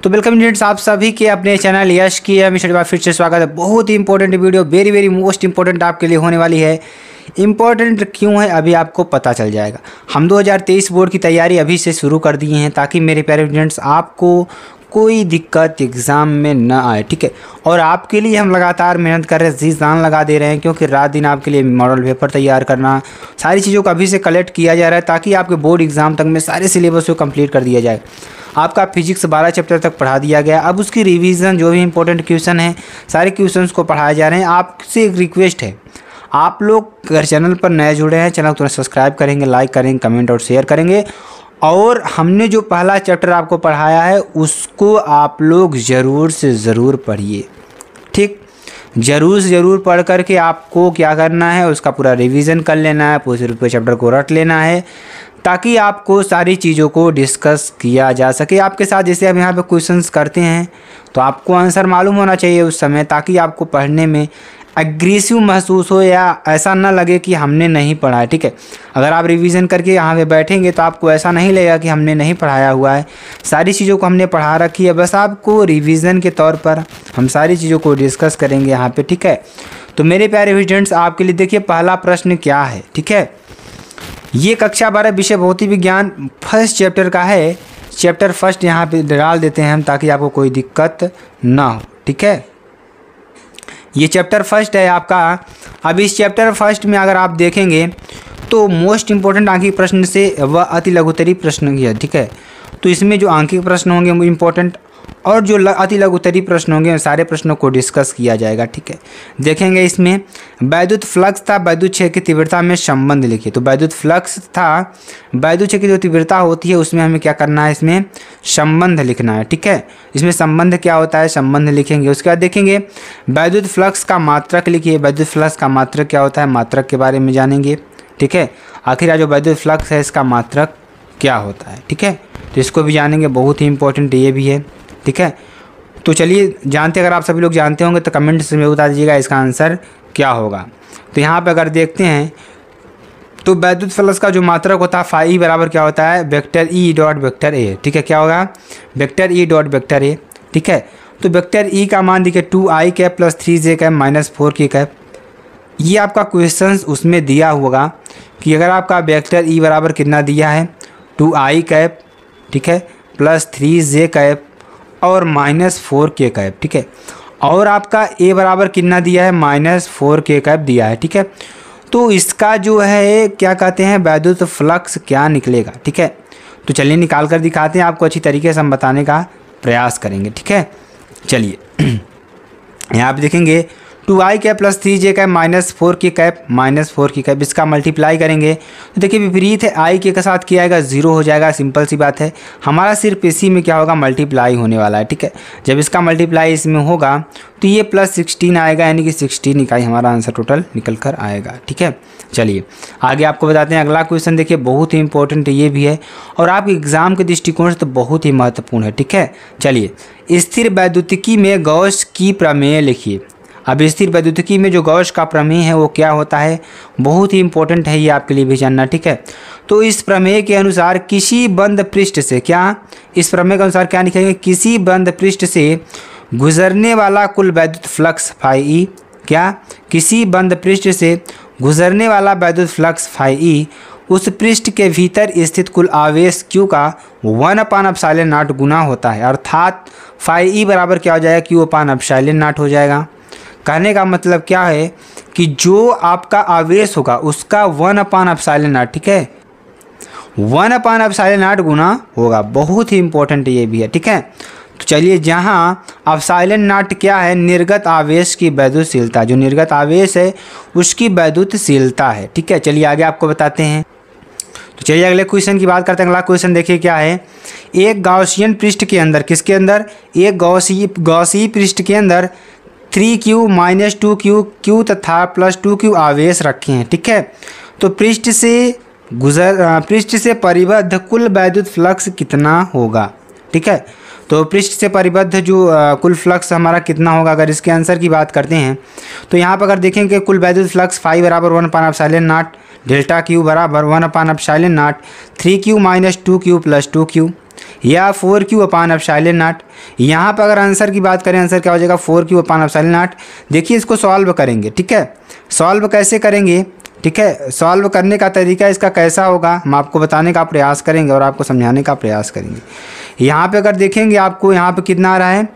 तो welcome students, आप सभी के अपने चैनल यश की मिस्टर बार फिर से स्वागत है। बहुत ही important video, very most important आपके लिए होने वाली है। इंपॉर्टेंट क्यों है अभी आपको पता चल जाएगा। हम 2023 बोर्ड की तैयारी अभी से शुरू कर दिए हैं ताकि मेरे प्यारे स्टूडेंट्स आपको कोई दिक्कत एग्ज़ाम में न आए, ठीक है। और आपके लिए हम लगातार मेहनत कर रहे हैं, जी जान लगा दे रहे हैं, क्योंकि रात दिन आपके लिए मॉडल पेपर तैयार करना, सारी चीज़ों को अभी से कलेक्ट किया जा रहा है ताकि आपके बोर्ड एग्ज़ाम तक में सारे सिलेबस को कंप्लीट कर दिया जाए। आपका फिजिक्स 12 चैप्टर तक पढ़ा दिया गया, अब उसकी रिवीजन जो भी इंपॉर्टेंट क्वेश्चन है सारे क्वेश्चंस को पढ़ाए जा रहे हैं। आपसे एक रिक्वेस्ट है, आप लोग अगर चैनल पर नए जुड़े हैं, चैनल को तुरंत सब्सक्राइब करेंगे, लाइक करेंगे, कमेंट और शेयर करेंगे। और हमने जो पहला चैप्टर आपको पढ़ाया है उसको आप लोग ज़रूर से ज़रूर पढ़िए, ठीक। ज़रूर से ज़रूर पढ़ करके आपको क्या करना है, उसका पूरा रिवीजन कर लेना है, पूरे चैप्टर को रट लेना है ताकि आपको सारी चीज़ों को डिस्कस किया जा सके आपके साथ। जैसे हम यहाँ पे क्वेश्चंस करते हैं तो आपको आंसर मालूम होना चाहिए उस समय, ताकि आपको पढ़ने में एग्रेसिव महसूस हो या ऐसा ना लगे कि हमने नहीं पढ़ा है, ठीक है। अगर आप रिवीजन करके यहाँ पे बैठेंगे तो आपको ऐसा नहीं लगेगा कि हमने नहीं पढ़ाया हुआ है, सारी चीज़ों को हमने पढ़ा रखी है, बस आपको रिवीजन के तौर पर हम सारी चीज़ों को डिस्कस करेंगे यहाँ पे, ठीक है। तो मेरे प्यारे स्टूडेंट्स आपके लिए देखिए पहला प्रश्न क्या है, ठीक है। ये कक्षा 12 विषय भौतिक विज्ञान फर्स्ट चैप्टर का है। चैप्टर फर्स्ट यहाँ पे डाल देते हैं हम ताकि आपको कोई दिक्कत ना हो, ठीक है। ये चैप्टर फर्स्ट है आपका। अब इस चैप्टर फर्स्ट में अगर आप देखेंगे तो मोस्ट इंपॉर्टेंट आंकिक प्रश्न से वह अति लघुत्तरी प्रश्न की है, ठीक है। तो इसमें जो आंकिक प्रश्न होंगे वो इंपॉर्टेंट और जो अति लघुत्तरी प्रश्न होंगे सारे प्रश्नों को डिस्कस किया जाएगा, ठीक है। देखेंगे इसमें वैद्युत फ्लक्स था, वैद्युत क्षेत्र की तीव्रता में संबंध लिखिए। तो वैद्युत फ्लक्स था, वैद्युत क्षेत्र की जो तीव्रता होती है उसमें हमें क्या करना है, इसमें संबंध लिखना है, ठीक है। इसमें संबंध क्या होता है, संबंध लिखेंगे। उसके बाद देखेंगे वैद्युत फ्लक्स का मात्रक लिखिए। वैद्युत फ्लक्स का मात्रक क्या होता है, मात्रक के बारे में जानेंगे, ठीक है। आखिर जो वैद्युत फ्लक्स है इसका मात्रक क्या होता है, ठीक है। तो इसको भी जानेंगे, बहुत ही इंपॉर्टेंट ये भी है, ठीक है। तो चलिए जानते, अगर आप सभी लोग जानते होंगे तो कमेंट्स में बता दीजिएगा इसका आंसर क्या होगा। तो यहाँ पे अगर देखते हैं तो वैद्युत फ्लक्स का जो मात्रक होता है फाई बराबर क्या होता है, vector E dot vector A, ठीक है। क्या होगा, vector E dot vector A, ठीक है। तो वेक्टर ई का मान देखिए 2i cap plus 3j cap minus 4k cap. ये आपका क्वेश्चन उसमें दिया होगा कि अगर आपका वेक्टर ई बराबर कितना दिया है 2i कैप, ठीक है, प्लस 3j कैप और माइनस 4k कैप, ठीक है। और आपका a बराबर कितना दिया है, माइनस 4k कैप दिया है, ठीक है। तो इसका जो है क्या कहते हैं, वैद्युत फ्लक्स क्या निकलेगा, ठीक है। तो चलिए निकाल कर दिखाते हैं, आपको अच्छी तरीके से हम बताने का प्रयास करेंगे, ठीक है। चलिए यहाँ पे देखेंगे 2i cap plus 3j cap minus 4k cap, minus 4k cap, इसका मल्टीप्लाई करेंगे तो देखिए विपरीत है, i के साथ किया जाएगा 0 हो जाएगा, सिंपल सी बात है। हमारा सिर्फ इसी में क्या होगा, मल्टीप्लाई होने वाला है, ठीक है। जब इसका मल्टीप्लाई इसमें होगा तो ये प्लस 16 आएगा, यानी कि 16 इकाई हमारा आंसर टोटल निकल कर आएगा, ठीक है। चलिए आगे आपको बताते हैं। अगला क्वेश्चन देखिए बहुत ही इंपॉर्टेंट ये भी है और आपके एग्जाम के दृष्टिकोण से तो बहुत ही महत्वपूर्ण है, ठीक है। चलिए स्थिर वैद्युतिकी में गॉस की प्रमेय लिखिए। अब स्थिर वैद्युतिकी में जो गॉस का प्रमेय है वो क्या होता है, बहुत ही इंपॉर्टेंट है ये आपके लिए भी जानना, ठीक है। तो इस प्रमेय के अनुसार किसी बंद पृष्ठ से क्या, इस प्रमेय के अनुसार क्या लिखेंगे, किसी बंद पृष्ठ से गुजरने वाला कुल वैद्युत फ्लक्स फाई ई, क्या, किसी बंद पृष्ठ से गुजरने वाला वैद्युत फ्लक्स फाई ई उस पृष्ठ के भीतर स्थित कुल आवेश Q का 1/ε0 गुना होता है। अर्थात फाई ई बराबर क्या हो जाएगा, Q/ε0 हो जाएगा। कहने का मतलब क्या है कि जो आपका आवेश होगा उसका 1/ε0, ठीक है, 1/ε0 गुना होगा। बहुत ही इंपॉर्टेंट ये भी है, ठीक है। तो चलिए जहाँ ε0 क्या है, निर्गत आवेश की वैद्युतशीलता, जो निर्गत आवेश है उसकी वैद्युतशीलता है, ठीक है। चलिए आगे आपको बताते हैं। तो चलिए अगले क्वेश्चन की बात करते हैं। अगला क्वेश्चन देखिए क्या है, एक गॉसियन पृष्ठ के अंदर, किसके अंदर, एक गॉसी पृष्ठ के अंदर 3q माइनस 2q q तथा प्लस 2q आवेश रखे हैं, ठीक है। तो पृष्ठ से परिबद्ध कुल वैद्युत फ्लक्स कितना होगा, ठीक है। तो पृष्ठ से परिबद्ध जो कुल फ्लक्स हमारा कितना होगा, अगर इसके आंसर की बात करते हैं तो यहाँ पर अगर देखेंगे कुल वैद्युत फ्लक्स फाई बराबर 1/ε0, डेल्टा Q बराबर 1/ε0 3q minus 2q plus 2q। या 4q/ε0। यहाँ पर अगर आंसर की बात करें, आंसर क्या हो जाएगा 4q/ε0। देखिए इसको सॉल्व करेंगे, ठीक है। सॉल्व कैसे करेंगे, ठीक है, सॉल्व करने का तरीका इसका कैसा होगा हम आपको बताने का प्रयास करेंगे और आपको समझाने का प्रयास करेंगे। यहाँ पे अगर देखेंगे आपको यहाँ पे कितना आ रहा है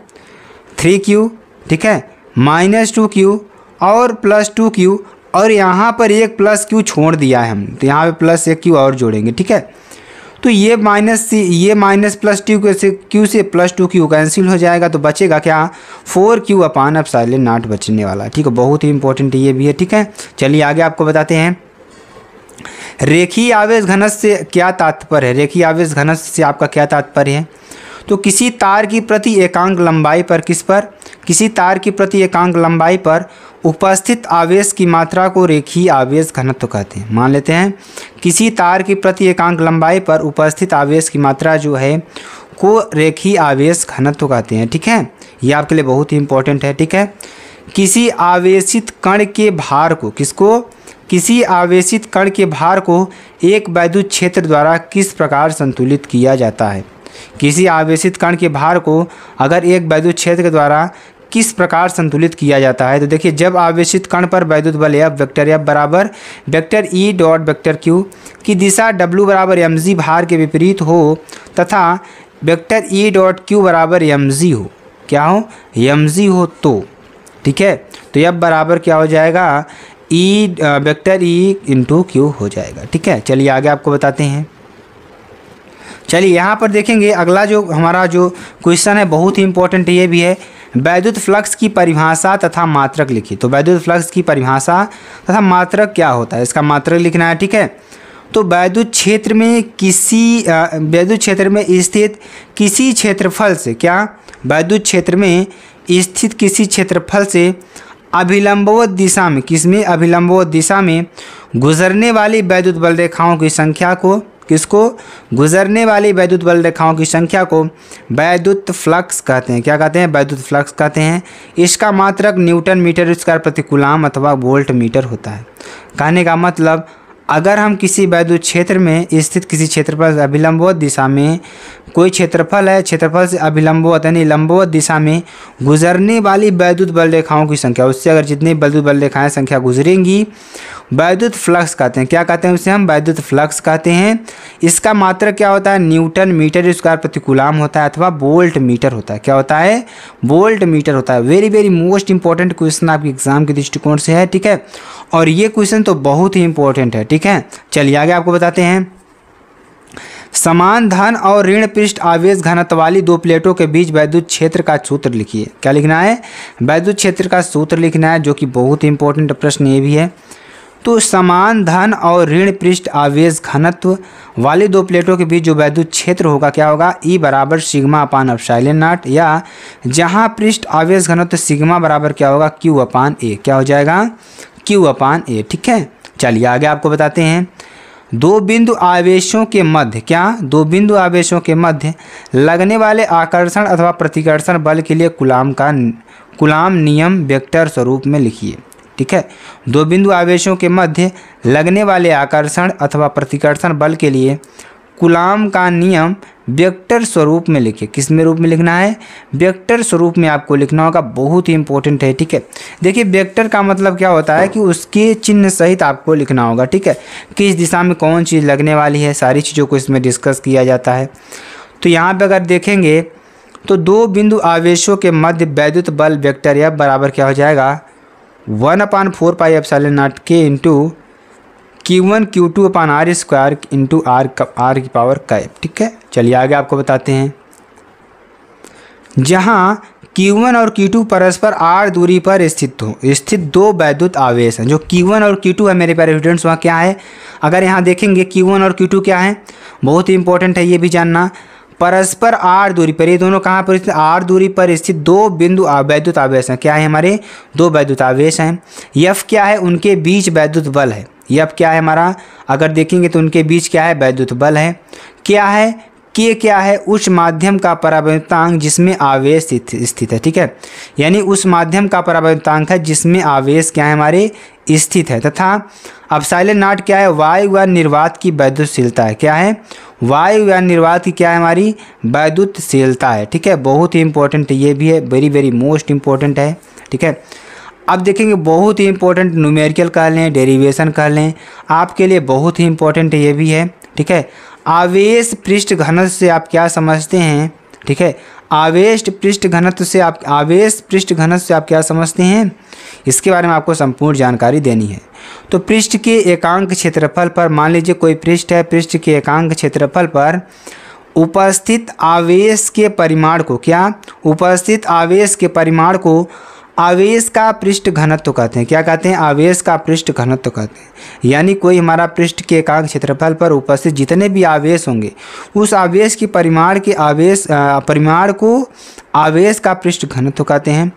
3q, ठीक है, -2q और +2q, और यहाँ पर एक +q छोड़ दिया है हम, तो यहाँ पे +1q और जोड़ेंगे, ठीक है। तो ये -+2q से +2q कैंसिल हो जाएगा, तो बचेगा क्या 4q/ε0 बचने वाला, ठीक है। बहुत ही इंपॉर्टेंट ये भी है, ठीक है। चलिए आगे आपको बताते हैं रेखीय आवेश घनत्व से क्या तात्पर्य है। रेखीय आवेश घनत्व से आपका क्या तात्पर्य है, तो किसी तार की प्रति एकांक लंबाई पर किसी तार की प्रति एकांक लंबाई पर उपस्थित आवेश की मात्रा को रेखीय आवेश घनत्व कहते हैं। मान लेते हैं किसी तार की प्रति एकांक लंबाई पर उपस्थित आवेश की मात्रा जो है को रेखीय आवेश घनत्व कहते हैं, ठीक है। ये आपके लिए बहुत ही इंपॉर्टेंट है, ठीक है। किसी आवेशित कण के भार को किसी आवेशित कण के भार को एक वैद्युत क्षेत्र द्वारा किस प्रकार संतुलित किया जाता है। किसी आवेशित कण के भार को अगर एक वैद्युत क्षेत्र के द्वारा किस प्रकार संतुलित किया जाता है, तो देखिए जब आवेशित कण पर वैद्युत बल F वेक्टर F बराबर vector E dot vector Q की दिशा W बराबर mg भार के विपरीत हो तथा वेक्टर E डॉट Q बराबर mg हो, क्या हो mg हो, तो ठीक है, तो F बराबर क्या हो जाएगा वेक्टर E इंटू Q हो जाएगा, ठीक है। चलिए आगे आपको बताते हैं। चलिए यहाँ पर देखेंगे अगला जो हमारा जो क्वेश्चन है बहुत ही इंपॉर्टेंट ये भी है, वैद्युत फ्लक्स की परिभाषा तथा मात्रक लिखिए। तो वैद्युत फ्लक्स की परिभाषा तथा मात्रक क्या होता है, इसका मात्रक लिखना है, ठीक है। तो वैद्युत क्षेत्र में स्थित किसी क्षेत्रफल से वैद्युत क्षेत्र में स्थित किसी क्षेत्रफल से अभिलंबवत दिशा में अभिलंबवत दिशा में गुजरने वाली वैद्युत बल रेखाओं की संख्या को गुजरने वाली वैद्युत बल रेखाओं की संख्या को वैद्युत फ्लक्स कहते हैं। क्या कहते हैं, वैद्युत फ्लक्स कहते हैं। इसका मात्रक न्यूटन मीटर स्क्वायर प्रति कूलाम अथवा वोल्ट मीटर होता है। कहने का मतलब अगर हम किसी वैद्युत क्षेत्र में स्थित किसी क्षेत्रफल से अभिलंबवत दिशा में कोई क्षेत्रफल है, क्षेत्रफल से अभिलंबवत यानी लंबवत दिशा में गुजरने वाली वैद्युत बल रेखाओं की संख्या, उससे अगर जितनी वैद्युत बल रेखाएं संख्या गुजरेंगी वैद्युत फ्लक्स कहते हैं। क्या कहते हैं उसे हम वैद्युत फ्लक्स कहते हैं। इसका मात्रक क्या होता है, न्यूटन मीटर स्क्वायर प्रति कूलाम होता है अथवा वोल्ट मीटर होता है। क्या होता है, वोल्ट मीटर होता है। Very very most important question आपके एग्जाम के दृष्टिकोण से है, ठीक है। और ये क्वेश्चन तो बहुत ही इंपॉर्टेंट है, ठीक है। चलिए आगे आपको बताते हैं। समान धन और ऋण पृष्ठ आवेश घनत्व वाली दो प्लेटों के बीच वैद्युत क्षेत्र का सूत्र लिखिए। क्या लिखना है, वैद्युत क्षेत्र का सूत्र लिखना है, जो कि बहुत ही इंपॉर्टेंट प्रश्न ये भी है। तो समान धन और ऋण पृष्ठ आवेश घनत्व वाली दो प्लेटों के बीच जो वैद्युत क्षेत्र होगा क्या होगा, E बराबर σ/ε0, या जहां पृष्ठ आवेश घनत्व सिग्मा बराबर क्या होगा Q/A। क्या हो जाएगा Q/A, ठीक है। चलिए आगे आपको बताते हैं। दो बिंदु आवेशों के मध्य लगने वाले आकर्षण अथवा प्रतिकर्षण बल के लिए कूलाम नियम वेक्टर स्वरूप में लिखिए, ठीक है। दो बिंदु आवेशों के मध्य लगने वाले आकर्षण अथवा प्रतिकर्षण बल के लिए कूलाम का नियम वेक्टर स्वरूप में लिखिए। किस में रूप में लिखना है, वेक्टर स्वरूप में आपको लिखना होगा। बहुत ही इंपॉर्टेंट है, ठीक है। देखिए वेक्टर का मतलब क्या होता है कि उसके चिन्ह सहित आपको लिखना होगा, ठीक है। किस दिशा में कौन चीज़ लगने वाली है, सारी चीज़ों को इसमें डिस्कस किया जाता है। तो यहाँ पर अगर देखेंगे तो दो बिंदु आवेशों के मध्य वैद्युत बल वेक्टर F बराबर क्या हो जाएगा 1/4πε0 K into Q1 Q2/R square into R की पावर कैप, ठीक है। चलिए आगे आपको बताते हैं। जहां Q1 और Q2 परस्पर R दूरी पर स्थित दो वैद्युत आवेश हैं। जो Q1 और Q2 है मेरे प्यारे स्टूडेंट्स, वहाँ क्या है, अगर यहाँ देखेंगे Q1 और Q2 क्या है, बहुत ही इंपॉर्टेंट है ये भी जानना। परस्पर R दूरी पर, ये दोनों कहाँ पर स्थित, R दूरी पर स्थित दो बिंदु वैद्युत आवेश हैं। क्या है, हमारे दो वैद्युत आवेश हैं। F क्या है, उनके बीच वैद्युत बल है। F क्या है हमारा, अगर देखेंगे तो उनके बीच क्या है, वैद्युत बल है। क्या है, के क्या है, उस माध्यम का परावर्तनांक जिसमें आवेश स्थित है। ठीक है, यानी उस माध्यम का परावर्तनांक है जिसमें आवेश क्या है हमारे स्थित है। तथा एप्सिलॉन नॉट क्या है, वायु व निर्वात की वैद्युतशीलता है। क्या है, वायु व निर्वात की क्या है हमारी वैद्युतशीलता है। ठीक है, बहुत ही इंपॉर्टेंट ये भी है, वेरी वेरी मोस्ट इंपॉर्टेंट है। ठीक है, अब देखेंगे बहुत ही इंपॉर्टेंट न्यूमेरिकल कर लें, डेरिवेशन कर लें, आपके लिए बहुत ही इंपॉर्टेंट ये भी है। ठीक है, आवेश पृष्ठ घनत्व से आप क्या समझते हैं। ठीक है, आवेश पृष्ठ घनत्व से आप क्या समझते हैं, इसके बारे में आपको संपूर्ण जानकारी देनी है। तो पृष्ठ के एकांक क्षेत्रफल पर, मान लीजिए कोई पृष्ठ है, पृष्ठ के एकांक क्षेत्रफल पर उपस्थित आवेश के परिमाण को, क्या उपस्थित आवेश के परिमाण को आवेश का पृष्ठ घनत्व कहते हैं। क्या कहते हैं, आवेश का पृष्ठ घनत्व कहते हैं। यानी कोई हमारा पृष्ठ के एकांक क्षेत्रफल पर उपस्थित जितने भी आवेश होंगे उस आवेश की परिमाण को आवेश का पृष्ठ घनत्व कहते हैं।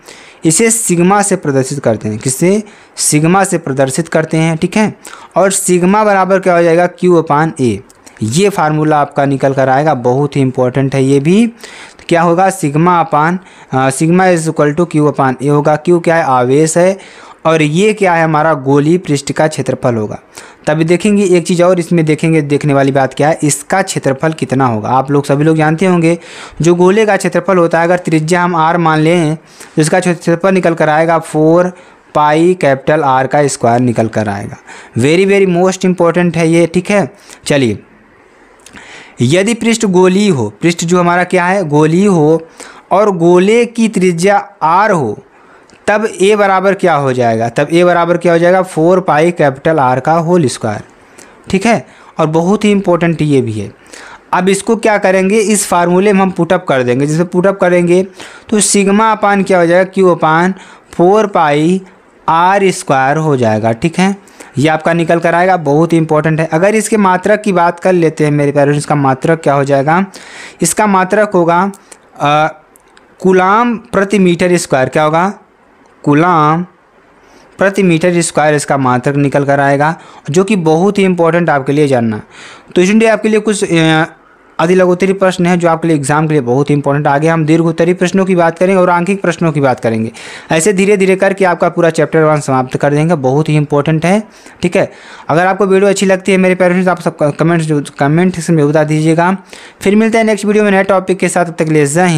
इसे सिग्मा से प्रदर्शित करते हैं। किससे, सिग्मा से प्रदर्शित करते हैं। ठीक है, और सिग्मा बराबर क्या हो जाएगा, Q/A। ये फार्मूला आपका निकल कर आएगा, बहुत ही इंपॉर्टेंट है ये भी। क्या होगा, sigma is equal to Q/A होगा। Q क्या है, आवेश है, और ये क्या है हमारा गोलीय पृष्ठ का क्षेत्रफल होगा। तभी देखेंगे एक चीज़ और इसमें देखेंगे, देखने वाली बात क्या है, इसका क्षेत्रफल कितना होगा। आप लोग सभी लोग जानते होंगे जो गोले का क्षेत्रफल होता है, अगर त्रिज्या हम R मान लें तो इसका क्षेत्रफल निकल कर आएगा 4 पाई कैपिटल R का स्क्वायर निकल कर आएगा। वेरी वेरी मोस्ट इंपॉर्टेंट है ये। ठीक है, चलिए, यदि पृष्ठ गोलीय हो, पृष्ठ जो हमारा क्या है गोलीय हो, और गोले की त्रिज्या R हो, तब A बराबर क्या हो जाएगा, 4 पाई कैपिटल R का होल स्क्वायर। ठीक है, और बहुत ही इंपॉर्टेंट ये भी है। अब इसको क्या करेंगे, इस फार्मूले में हम पुटअप कर देंगे। जैसे पुटअप करेंगे तो सिग्मा अपान क्या हो जाएगा, Q/4 पाई R स्क्वायर हो जाएगा। ठीक है, ये आपका निकल कर आएगा, बहुत ही इंपॉर्टेंट है। अगर इसके मात्रक की बात कर लेते हैं मेरे प्यारे, इसका मात्रक क्या हो जाएगा, इसका मात्रक होगा कूलाम प्रति मीटर स्क्वायर। क्या होगा, कूलाम प्रति मीटर स्क्वायर इसका मात्रक निकल कर आएगा, जो कि बहुत ही इंपॉर्टेंट आपके लिए जानना। तो इसलिए आपके लिए कुछ आदि लघुत्तरी प्रश्न है जो आपके लिए एग्जाम के लिए बहुत ही इंपॉर्टेंट। आगे हम दीर्घोत्तरी प्रश्नों की बात करेंगे और आंकिक प्रश्नों की बात करेंगे। ऐसे धीरे धीरे करके आपका पूरा चैप्टर 1 समाप्त कर देंगे, बहुत ही इंपॉर्टेंट है। ठीक है, अगर आपको वीडियो अच्छी लगती है मेरे पेरेंट्स, आप सब कमेंट सेक्शन में बता दीजिएगा। फिर मिलते हैं नेक्स्ट वीडियो में नए टॉपिक के साथ, तब तक के लिए जय हिंद।